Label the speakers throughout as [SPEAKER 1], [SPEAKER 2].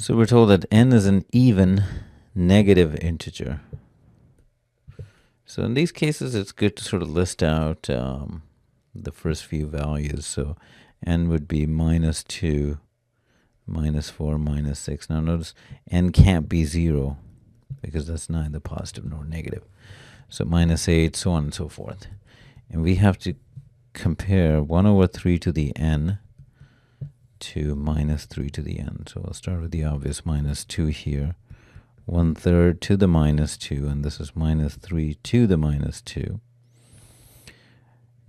[SPEAKER 1] So we're told that n is an even negative integer. So in these cases, it's good to sort of list out the first few values. So n would be -2, -4, -6. Now notice n can't be 0 because that's neither positive nor negative. So -8, so on and so forth. And we have to compare 1/3 to the n to -3 to the n. So I'll start with the obvious -2 here. 1/3 to the -2, and this is -3 to the -2.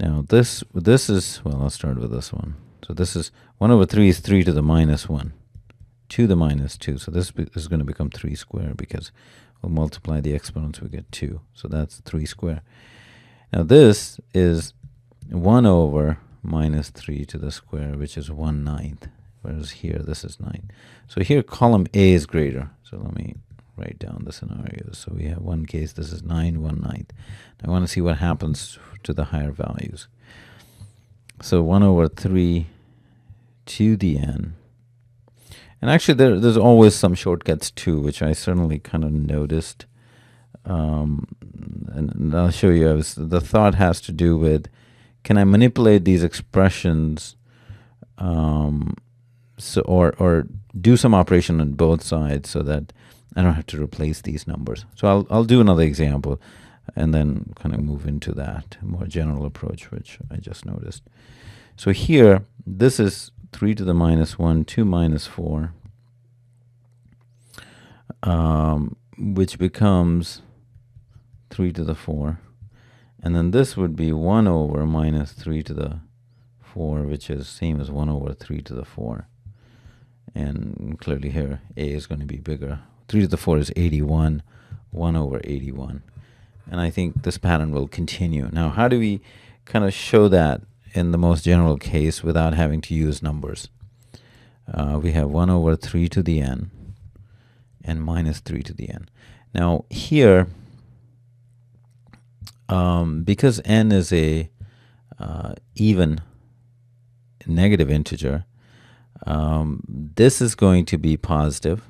[SPEAKER 1] Now this is, well, I'll start with this one. So this is 1/3 is 3 to the -1 to the -2. So this is going to become 3 squared because we'll multiply the exponents, we get 2. So that's 3 squared. Now this is 1/-3 to the square, which is 1/9, whereas here this is 9. So here column A is greater. So let me write down the scenarios. So we have one case, this is 9, 1/9. I want to see what happens to the higher values. So 1/3 to the n. And actually there's always some shortcuts too, which I certainly kind of noticed. And I'll show you. The thought has to do with, can I manipulate these expressions or do some operation on both sides so that I don't have to replace these numbers. So I'll do another example and then kind of move into that more general approach, which I just noticed. So here, this is 3 to the -1, 2 -4, which becomes 3 to the 4. And then this would be 1/-3 to the 4, which is same as 1/3 to the 4. And clearly here, A is going to be bigger. 3 to the 4 is 81, 1/81. And I think this pattern will continue. Now, how do we kind of show that in the most general case without having to use numbers? We have 1/3 to the n and -3 to the n. Now here, because n is a even negative integer, this is going to be positive.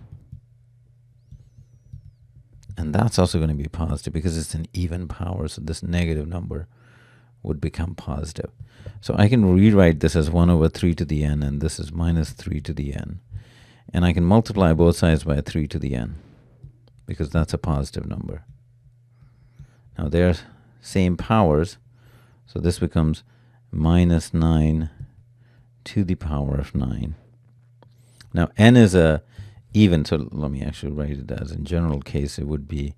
[SPEAKER 1] And that's also going to be positive because it's an even power. So this negative number would become positive. So I can rewrite this as 1/3 to the n, and this is -3 to the n. And I can multiply both sides by 3 to the n because that's a positive number. Now they're same powers. So this becomes -9 to the power of 9. Now n is a even, so let me actually write it as in general case, it would be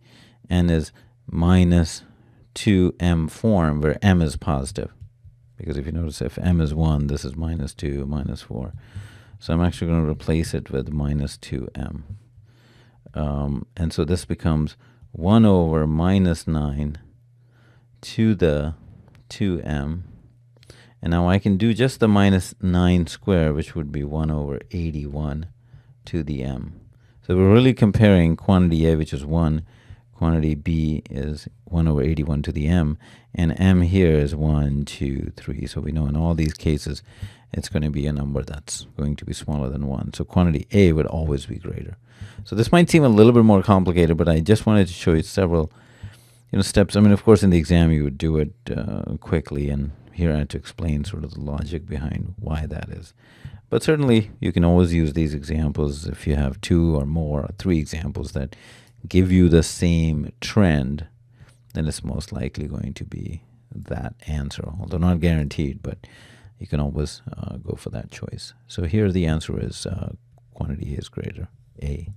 [SPEAKER 1] n is -2m form, where m is positive. Because if you notice, if m is 1, this is -2, -4. So I'm actually going to replace it with -2m. And so this becomes 1/-9 to the 2m. And now I can do just the -9 square, which would be 1/81 to the m. So we're really comparing quantity A, which is 1. Quantity B is 1/81 to the m. And m here is 1, 2, 3. So we know in all these cases, it's going to be a number that's going to be smaller than 1. So quantity A would always be greater. So this might seem a little bit more complicated, but I just wanted to show you several steps. I mean, of course, in the exam, you would do it quickly. And here I had to explain sort of the logic behind why that is. But certainly, you can always use these examples if you have 2 or more, or 3 examples that give you the same trend, then it's most likely going to be that answer, although not guaranteed, but you can always go for that choice. So here the answer is quantity A is greater, A.